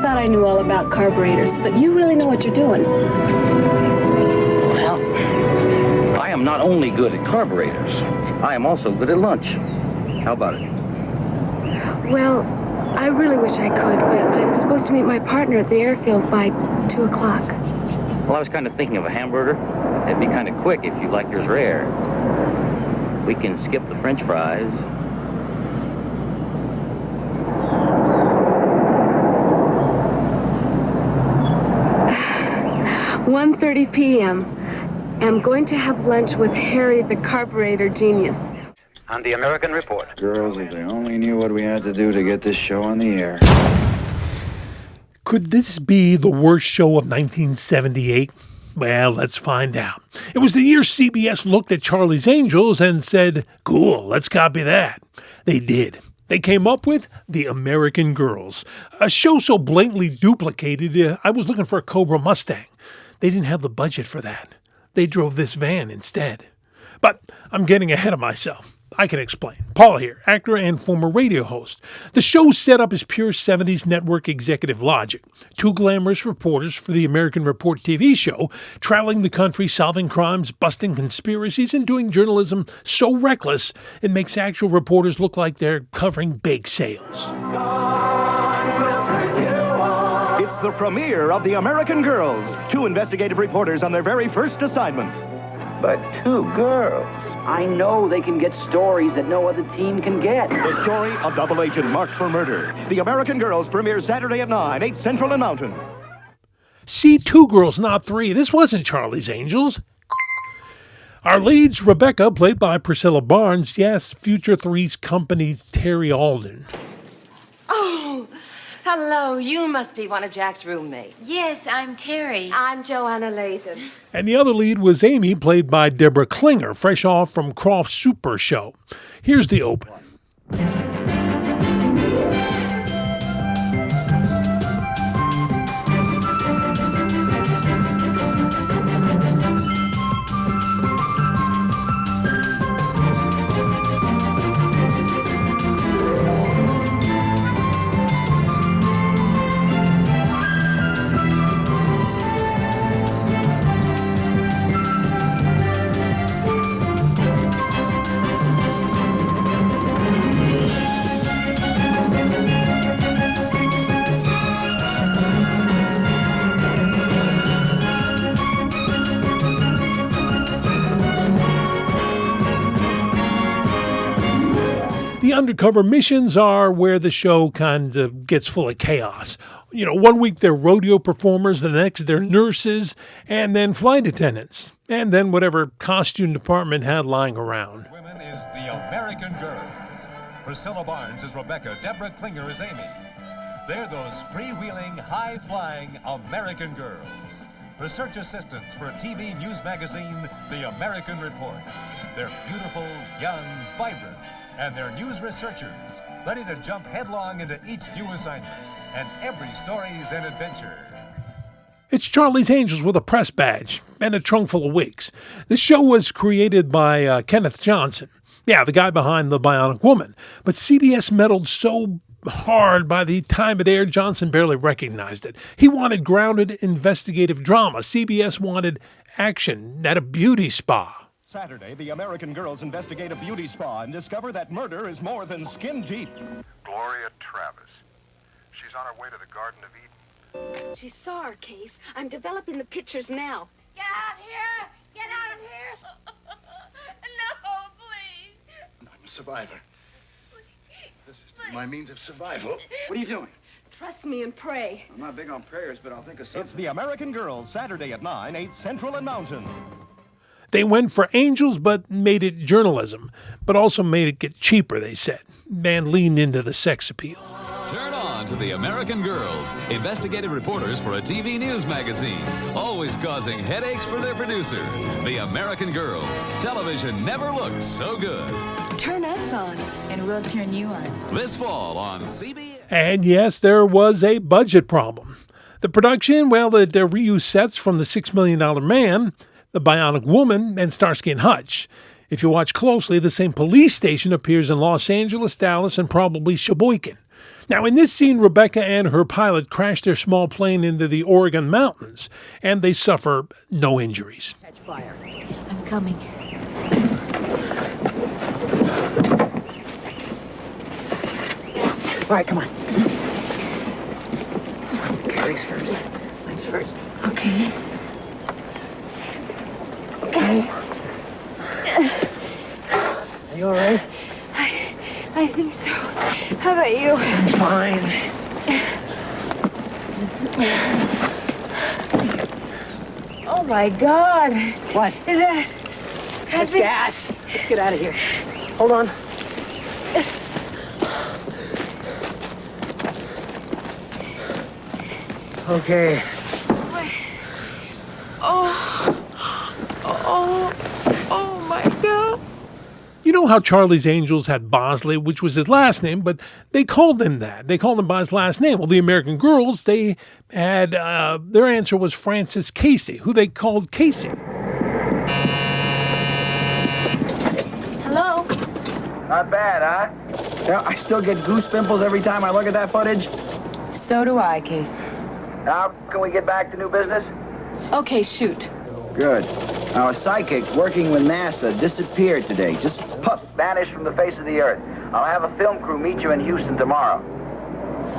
thought I knew all about carburetors, but you really know what you're doing. Well, I am not only good at carburetors, I am also good at lunch. How about it? Well, I really wish I could, but I'm supposed to meet my partner at the airfield by 2 o'clock. Well, I was kind of thinking of a hamburger. It'd be kind of quick if you like yours rare. We can skip the French fries. 1:30 p.m. I'm going to have lunch with Harry, the carburetor genius. On the American Report. Girls, if they only knew what we had to do to get this show on the air. Could this be the worst show of 1978? Well, let's find out. It was the year CBS looked at Charlie's Angels and said, cool, let's copy that. They did. They came up with The American Girls, a show so blatantly duplicated, I was looking for a Cobra Mustang. They didn't have the budget for that. They drove this van instead. But I'm getting ahead of myself. I can explain. Paul here, actor and former radio host. The show's set up as pure 70s network executive logic. Two glamorous reporters for the American Report TV show, traveling the country, solving crimes, busting conspiracies, and doing journalism so reckless it makes actual reporters look like they're covering bake sales. It's the premiere of The American Girls. Two investigative reporters on their very first assignment. But two girls. I know they can get stories that no other team can get. The story of double agent marked for murder. The American Girls premieres Saturday at 9, 8 Central and Mountain. See, two girls, not three. This wasn't Charlie's Angels. Our leads, Rebecca, played by Priscilla Barnes. Yes, Future Three's company's Terry Alden. Oh, hello. You must be one of Jack's roommates. Yes, I'm Terry. I'm Joanna Latham. And the other lead was Amy, played by Deborah Klinger, fresh off from Croft's Super Show. Here's the open. The undercover missions are where the show kind of gets full of chaos. You know, one week they're rodeo performers, the next they're nurses, and then flight attendants, and then whatever costume department had lying around. Women is The American Girls. Priscilla Barnes is Rebecca, Deborah Klinger is Amy. They're those freewheeling, high-flying American Girls. Research assistants for a TV news magazine, The American Report. They're beautiful, young, vibrant, and they're news researchers, ready to jump headlong into each new assignment. And every story's an adventure. It's Charlie's Angels with a press badge and a trunk full of wigs. The show was created by Kenneth Johnson. Yeah, the guy behind The Bionic Woman. But CBS meddled so hard by the time it aired, Johnson barely recognized it. He wanted grounded investigative drama. CBS wanted action at a beauty spa. Saturday, the American Girls investigate a beauty spa and discover that murder is more than skin deep. Gloria Travis. She's on her way to the Garden of Eden. She saw our case. I'm developing the pictures now. Get out of here! Get out of here! No, please! I'm a survivor. This is my means of survival. What are you doing? Trust me and pray. I'm not big on prayers, but I'll think of something. It's The American Girls, Saturday at 9, 8 Central and Mountain. They went for angels, but made it journalism, but also made it get cheaper, they said, and leaned into the sex appeal. Turn on to The American Girls, investigative reporters for a TV news magazine, always causing headaches for their producer. The American Girls, television never looked so good. Turn us on, and we'll turn you on. This fall on CBS. And yes, there was a budget problem. The production, well, it reused sets from The $6 Million Man, The Bionic Woman, and Starsky and Hutch. If you watch closely, the same police station appears in Los Angeles, Dallas, and probably Sheboygan. Now, in this scene, Rebecca and her pilot crash their small plane into the Oregon mountains, and they suffer no injuries. Catch fire. I'm coming. All right, come on. Carrie's first. Mine's first. Okay. Okay. Are you all right? I think so. How about you? I'm fine. Oh my God. What? Is that... That's gas. Let's get out of here. Hold on. Okay. Oh my God. You know how Charlie's Angels had Bosley, which was his last name, but they called him that. They called him by his last name. Well, the American Girls, they had, their answer was Francis Casey, who they called Casey. Hello? Not bad, huh? Yeah, I still get goose pimples every time I look at that footage. So do I, Case. Now, can we get back to new business? Okay, shoot. Good. Now, a psychic working with NASA disappeared today. Just puff, vanished from the face of the Earth. I'll have a film crew meet you in Houston tomorrow.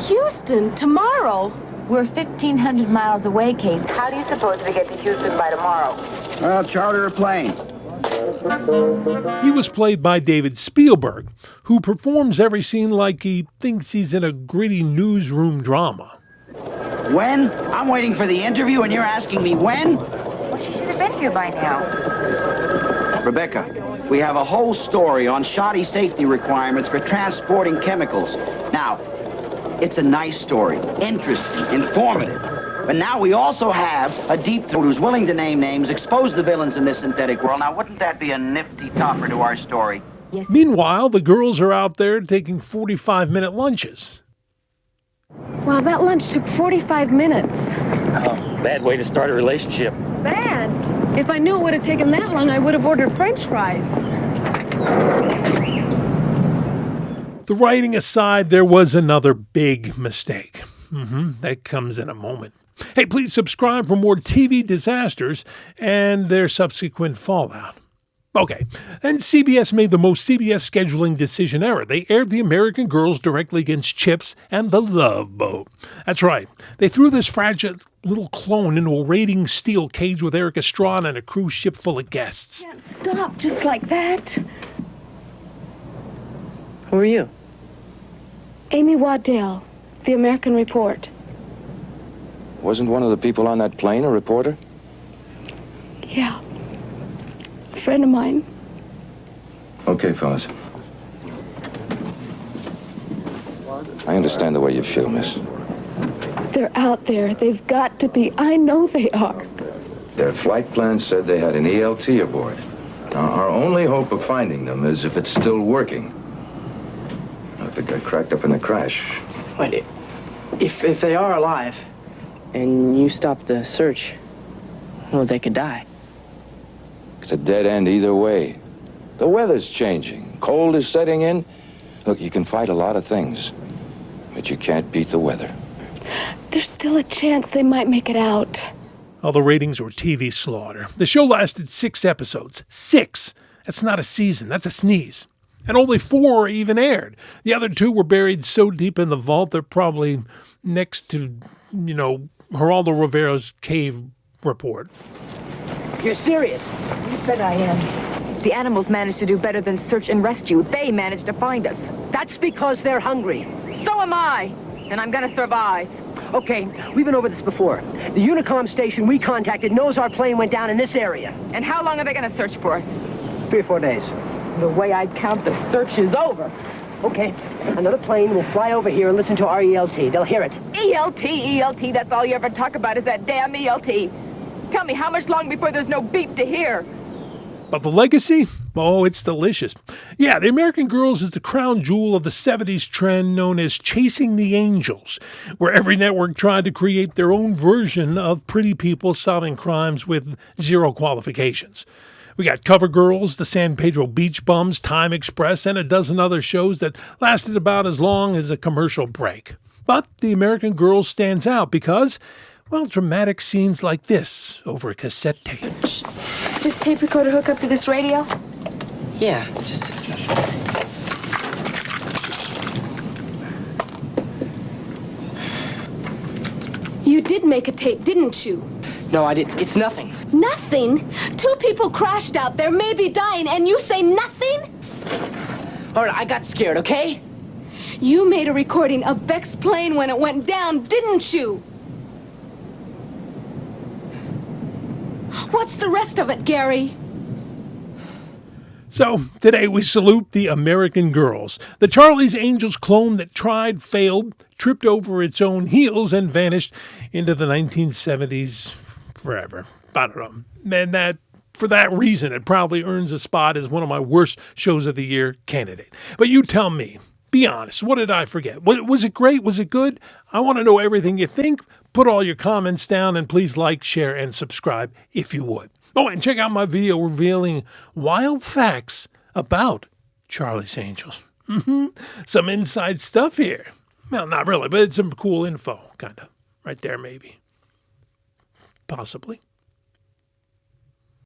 Houston, tomorrow? We're 1,500 miles away, Case. How do you suppose we get to Houston by tomorrow? Well, charter a plane. He was played by David Spielberg, who performs every scene like he thinks he's in a gritty newsroom drama. When? I'm waiting for the interview and you're asking me when? Well, she should have been here by now. Rebecca, we have a whole story on shoddy safety requirements for transporting chemicals. Now, it's a nice story, interesting, informative. But now we also have a deep throat who's willing to name names, expose the villains in this synthetic world. Now, wouldn't that be a nifty topper to our story? Yes. Meanwhile, the girls are out there taking 45-minute lunches. Wow, that lunch took 45 minutes. Oh, bad way to start a relationship. Bad? If I knew it would have taken that long, I would have ordered French fries. The writing aside, there was another big mistake. That comes in a moment. Hey, please subscribe for more TV disasters and their subsequent fallout. Okay, then CBS made the most CBS scheduling decision ever. They aired The American Girls directly against Chips and The Love Boat. That's right. They threw this fragile little clone into a raiding steel cage with Eric Estrada and a cruise ship full of guests. Can't stop just like that. Who are you? Amy Waddell, The American Report. Wasn't one of the people on that plane a reporter? Yeah. A friend of mine. Okay, fellas. I understand the way you feel, miss. They're out there. They've got to be. I know they are. Their flight plan said they had an ELT aboard. Now, our only hope of finding them is if it's still working. If it got cracked up in the crash. Wait, if they are alive, and you stop the search, well, they could die. It's a dead end either way. The weather's changing. Cold is setting in. Look, you can fight a lot of things, but you can't beat the weather. There's still a chance they might make it out. All the ratings were TV slaughter. The show lasted 6 episodes. 6! That's not a season. That's a sneeze. And only 4 even aired. The other 2 were buried so deep in the vault they're probably next to, Geraldo Rivera's cave report. You're serious? You bet I am. The animals managed to do better than search and rescue. They managed to find us. That's because they're hungry. So am I. And I'm gonna survive. Okay, we've been over this before. The Unicom station we contacted knows our plane went down in this area. And how long are they gonna search for us? 3 or 4 days. The way I count, the search is over. Okay, another plane will fly over here and listen to our ELT. They'll hear it. ELT, that's all you ever talk about is that damn ELT. Tell me, how much longer before there's no beep to hear? But the legacy? Oh, it's delicious. Yeah, The American Girls is the crown jewel of the 70s trend known as chasing the angels, where every network tried to create their own version of pretty people solving crimes with 0 qualifications. We got Cover Girls, the San Pedro Beach Bums, Time Express, and a dozen other shows that lasted about as long as a commercial break. But The American Girls stands out because, well, dramatic scenes like this over a cassette tape. This tape recorder hook up to this radio? Yeah, just it's nothing. You did make a tape, didn't you? No, I didn't. It's nothing. Nothing? 2 people crashed out there, maybe dying, and you say nothing? All right, I got scared, okay? You made a recording of Beck's plane when it went down, didn't you? What's the rest of it, Gary? So, today we salute The American Girls, the Charlie's Angels clone that tried, failed, tripped over its own heels, and vanished into the 1970s forever. I don't know. And that, for that reason, it probably earns a spot as one of my worst shows of the year candidate. But you tell me, be honest, what did I forget? Was it great? Was it good? I want to know everything you think. Put all your comments down, and please like, share, and subscribe if you would. Oh, and check out my video revealing wild facts about Charlie's Angels. Some inside stuff here. Well, not really, but it's some cool info, kind of. Right there, maybe. Possibly.